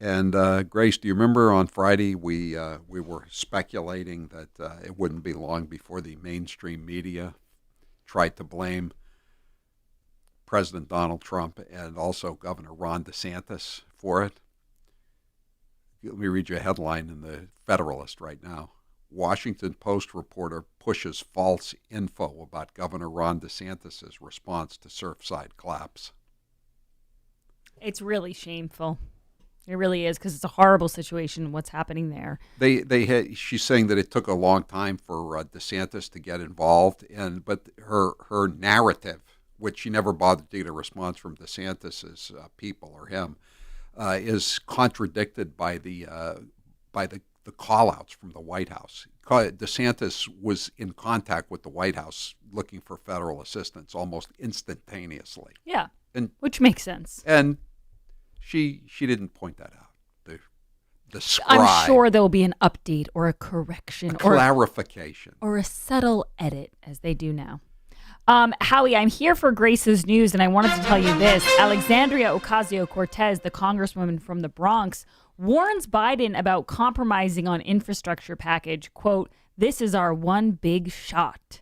And Grace, do you remember on Friday we were speculating that it wouldn't be long before the mainstream media tried to blame President Donald Trump and also Governor Ron DeSantis for it? Let me read you a headline in the Federalist right now. Washington Post reporter pushes false info about Governor Ron DeSantis' response to Surfside collapse. It's really shameful. It really is, because it's a horrible situation, what's happening there. She's saying that it took a long time for DeSantis to get involved, but her narrative, which she never bothered to get a response from DeSantis's people or him, is contradicted by the call-outs from the White House. DeSantis was in contact with the White House looking for federal assistance almost instantaneously. Yeah, which makes sense. And she didn't point that out. The scribe. I'm sure there will be an update or a correction. A clarification. Or a subtle edit, as they do now. Howie, I'm here for Grace's news, and I wanted to tell you this. Alexandria Ocasio-Cortez, the congresswoman from the Bronx, warns Biden about compromising on infrastructure package. Quote, "This is our one big shot."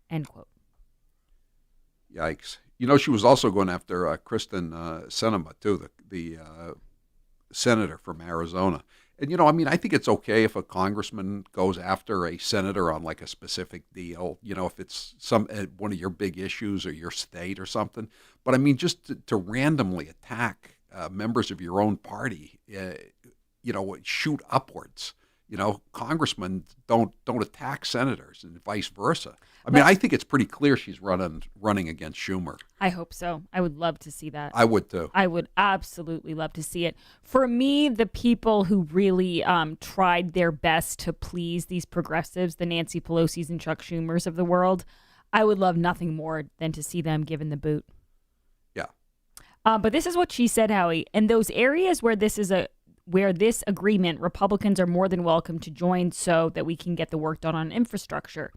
End quote. Yikes. You know, she was also going after Kristen Sinema, too, the senator from Arizona. And, you know, I mean, I think it's okay if a congressman goes after a senator on like a specific deal, you know, if it's one of your big issues or your state or something. But I mean, just to randomly attack members of your own party, you know, shoot upwards. You know, congressmen don't attack senators and vice versa. I mean, I think it's pretty clear she's running against Schumer. I hope so. I would love to see that. I would too. I would absolutely love to see it. For me, the people who really tried their best to please these progressives, the Nancy Pelosi's and Chuck Schumers of the world, I would love nothing more than to see them given the boot. Yeah. But this is what she said, Howie. In those areas where this agreement, Republicans are more than welcome to join so that we can get the work done on infrastructure.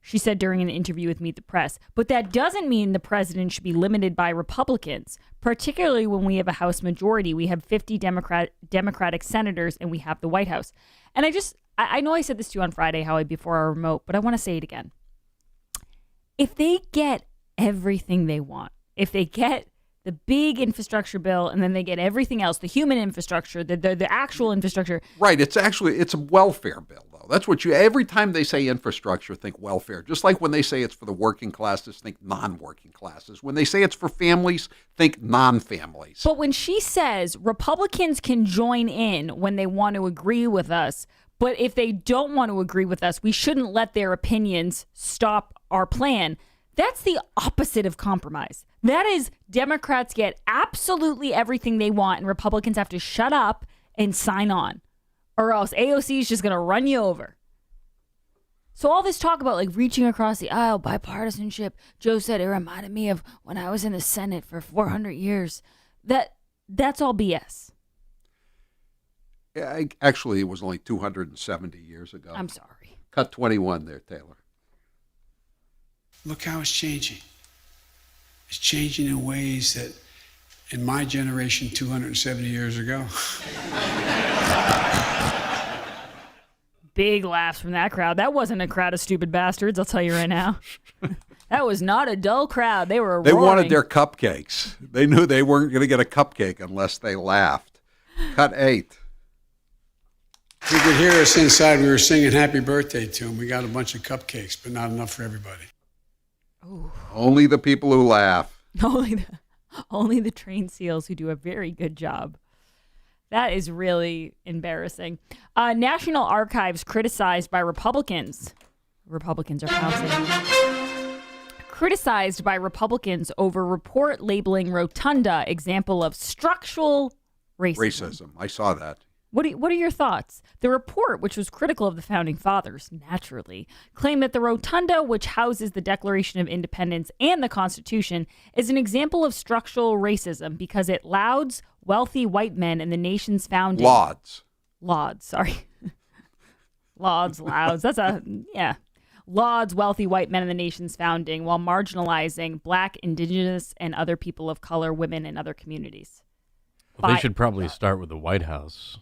She said during an interview with Meet the Press. But that doesn't mean the president should be limited by Republicans, particularly when we have a House majority. We have 50 Democratic senators and we have the White House. And I know I said this to you on Friday, Howie, before our remote, but I want to say it again. If they get everything they want, if they get the big infrastructure bill, and then they get everything else, the human infrastructure, the actual infrastructure. Right. It's a welfare bill, though. That's what every time they say infrastructure, think welfare. Just like when they say it's for the working classes, think non-working classes. When they say it's for families, think non-families. But when she says Republicans can join in when they want to agree with us, but if they don't want to agree with us, we shouldn't let their opinions stop our plan. That's the opposite of compromise. That is, Democrats get absolutely everything they want and Republicans have to shut up and sign on, or else AOC is just going to run you over. So all this talk about like reaching across the aisle, bipartisanship, Joe said it reminded me of when I was in the Senate for 400 years. That's all BS. Yeah, actually, it was only 270 years ago. I'm sorry. Cut 21 there, Taylor. Look how it's changing. It's changing in ways that in my generation 270 years ago. Big laughs from that crowd. That wasn't a crowd of stupid bastards, I'll tell you right now. That was not a dull crowd. They were roaring. They wanted their cupcakes. They knew they weren't going to get a cupcake unless they laughed. Cut 8. You could hear us inside. We were singing happy birthday to him. We got a bunch of cupcakes, but not enough for everybody. Ooh. Only the people who laugh. Only the trained seals who do a very good job. That is really embarrassing. National Archives criticized by Republicans. Republicans are pouncing. Criticized by Republicans over report labeling Rotunda example of structural racism. I saw that. What are your thoughts? The report, which was critical of the Founding Fathers, naturally, claimed that the Rotunda, which houses the Declaration of Independence and the Constitution, is an example of structural racism because it lauds wealthy white men in the nation's founding. Lauds, sorry. Lauds. Lauds wealthy white men in the nation's founding while marginalizing Black, Indigenous, and other people of color, women, and other communities. Well, they should probably start with the White House.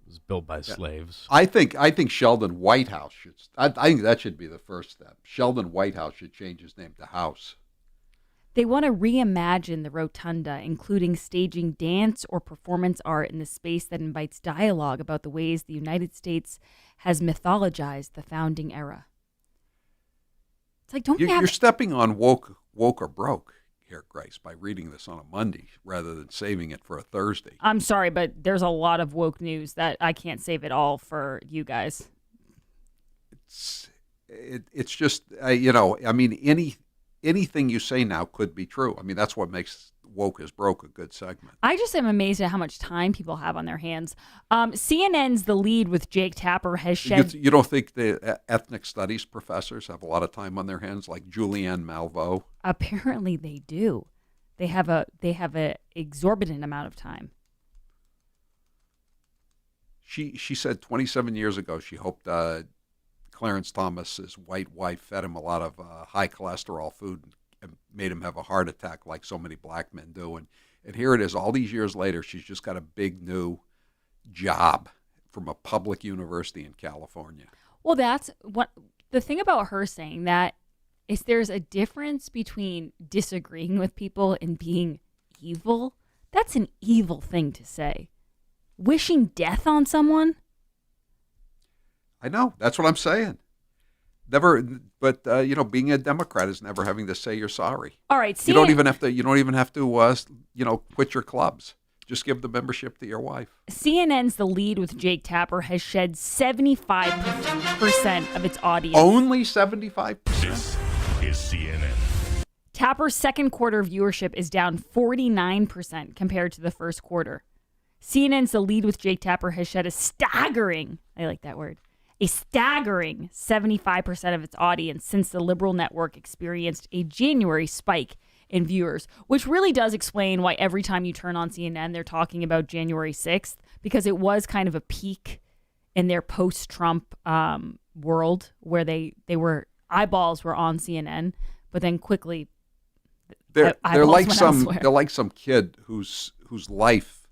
It was built by slaves. I think Sheldon Whitehouse should. I think that should be the first step. Sheldon Whitehouse should change his name to House. They want to reimagine the rotunda, including staging dance or performance art in the space that invites dialogue about the ways the United States has mythologized the founding era. It's like, You're stepping on woke or broke here, Grace, by reading this on a Monday rather than saving it for a Thursday. I'm sorry, but there's a lot of woke news that I can't save it all for you guys. It's just anything you say now could be true. I mean, that's what makes Woke is Broke a good segment. I just am amazed at how much time people have on their hands. CNN's The Lead with Jake Tapper has shed... You don't think the ethnic studies professors have a lot of time on their hands, like Julianne Malveaux? Apparently they do. They have a exorbitant amount of time. She said 27 years ago she hoped Clarence Thomas's white wife fed him a lot of high cholesterol food and made him have a heart attack like so many black men do. And here it is, all these years later, she's just got a big new job from a public university in California. Well, that's what the thing about her saying that is there's a difference between disagreeing with people and being evil. That's an evil thing to say. Wishing death on someone? I know. That's what I'm saying. Never, but being a Democrat is never having to say you're sorry. All right, you don't even have to quit your clubs. Just give the membership to your wife. CNN's The Lead with Jake Tapper has shed 75% of its audience. Only 75%? This is CNN. Tapper's second quarter viewership is down 49% compared to the first quarter. CNN's The Lead with Jake Tapper has shed a staggering 75% of its audience since the liberal network experienced a January spike in viewers, which really does explain why every time you turn on CNN, they're talking about January 6th, because it was kind of a peak in their post-Trump world where eyeballs were on CNN, but then quickly they're like some kid whose life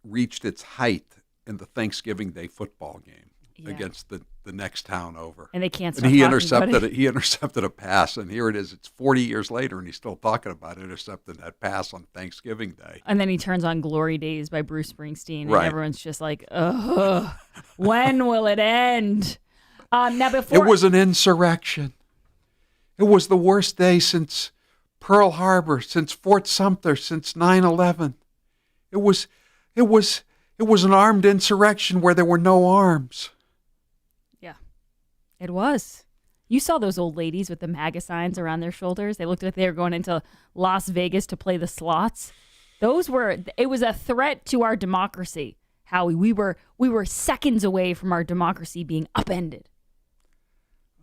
reached its height in the Thanksgiving Day football game. Yeah. Against the next town over, and they can't. And he intercepted a pass, and here it is. It's 40 years later, and he's still talking about intercepting that pass on Thanksgiving Day. And then he turns on "Glory Days" by Bruce Springsteen, and everyone's just like, "Ugh, when will it end?" Now, before it was an insurrection. It was the worst day since Pearl Harbor, since Fort Sumter, since 9/11. It was an armed insurrection where there were no arms. It was. You saw those old ladies with the MAGA signs around their shoulders. They looked like they were going into Las Vegas to play the slots. It was a threat to our democracy, Howie. We were seconds away from our democracy being upended.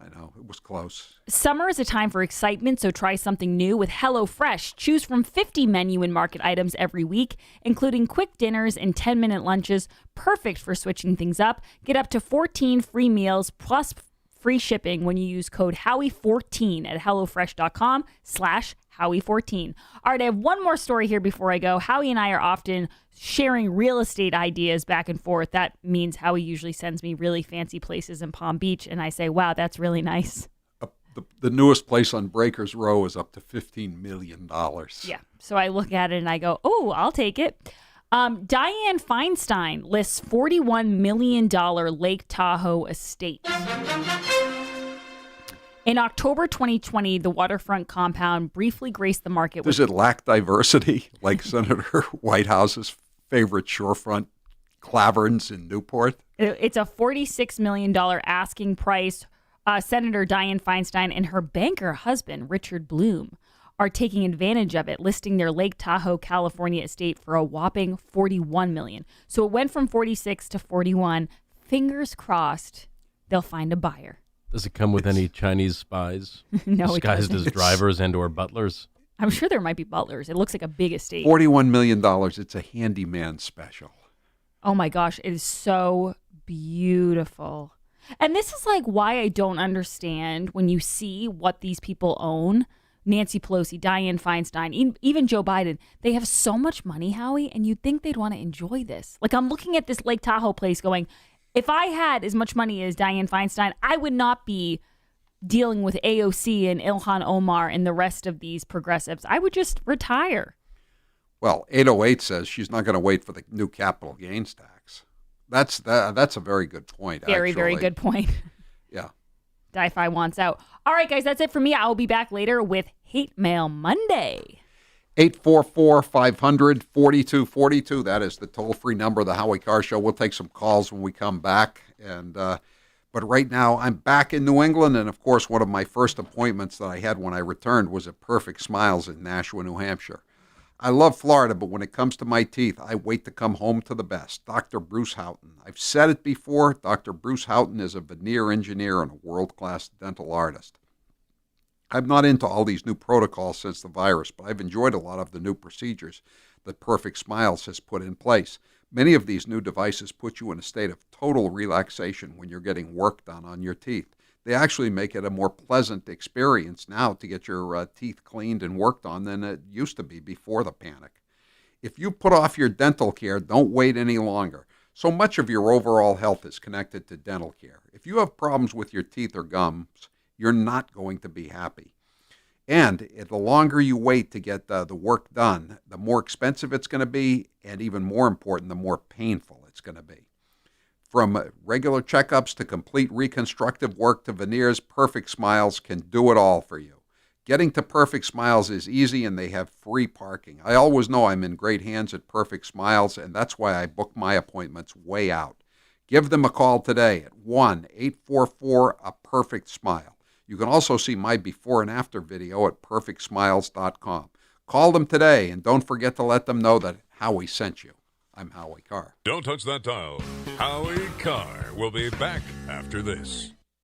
I know, it was close. Summer is a time for excitement, so try something new with HelloFresh. Choose from 50 menu and market items every week, including quick dinners and 10-minute lunches, perfect for switching things up. Get up to 14 free meals plus free shipping when you use code Howie14 at HelloFresh.com/Howie14. All right, I have one more story here before I go. Howie and I are often sharing real estate ideas back and forth. That means Howie usually sends me really fancy places in Palm Beach, and I say, wow, that's really nice. The newest place on Breakers Row is up to $15 million. Yeah, so I look at it and I go, oh, I'll take it. Dianne Feinstein lists $41 million Lake Tahoe estate. In October 2020, the waterfront compound briefly graced the market. Does it lack diversity, like Senator Whitehouse's favorite shorefront Claverns in Newport? It's a $46 million asking price. Senator Dianne Feinstein and her banker husband, Richard Bloom, are taking advantage of it, listing their Lake Tahoe, California estate for a whopping $41 million. So it went from 46 to 41. Fingers crossed they'll find a buyer. Does it come with any Chinese spies No, disguised as drivers and or butlers? I'm sure there might be butlers. It looks like a big estate. $41 million. It's a handyman special. Oh my gosh, it is so beautiful. And this is like why I don't understand when you see what these people own. Nancy Pelosi, Dianne Feinstein, even Joe Biden. They have so much money, Howie, and you'd think they'd want to enjoy this. Like, I'm looking at this Lake Tahoe place going, if I had as much money as Dianne Feinstein, I would not be dealing with AOC and Ilhan Omar and the rest of these progressives. I would just retire. Well, 808 says she's not going to wait for the new capital gains tax. That's a very good point, Very, actually. very good point. Yeah. Di-Fi wants out. All right, guys, that's it for me. I will be back later with Hate Mail Monday. 844-500-4242. That is the toll-free number of the Howie Carr Show. We'll take some calls when we come back. But right now, I'm back in New England, and of course, one of my first appointments that I had when I returned was at Perfect Smiles in Nashua, New Hampshire. I love Florida, but when it comes to my teeth, I wait to come home to the best. Dr. Bruce Houghton. I've said it before, Dr. Bruce Houghton is a veneer engineer and a world-class dental artist. I'm not into all these new protocols since the virus, but I've enjoyed a lot of the new procedures that Perfect Smiles has put in place. Many of these new devices put you in a state of total relaxation when you're getting work done on your teeth. They actually make it a more pleasant experience now to get your teeth cleaned and worked on than it used to be before the panic. If you put off your dental care, don't wait any longer. So much of your overall health is connected to dental care. If you have problems with your teeth or gums, you're not going to be happy. And the longer you wait to get the work done, the more expensive it's going to be, and even more important, the more painful it's going to be. From regular checkups to complete reconstructive work to veneers, Perfect Smiles can do it all for you. Getting to Perfect Smiles is easy, and they have free parking. I always know I'm in great hands at Perfect Smiles, and that's why I book my appointments way out. Give them a call today at 1-844-A-PERFECT-SMILE. You can also see my before and after video at perfectsmiles.com. Call them today, and don't forget to let them know that Howie sent you. I'm Howie Carr. Don't touch that dial. Howie Carr will be back after this.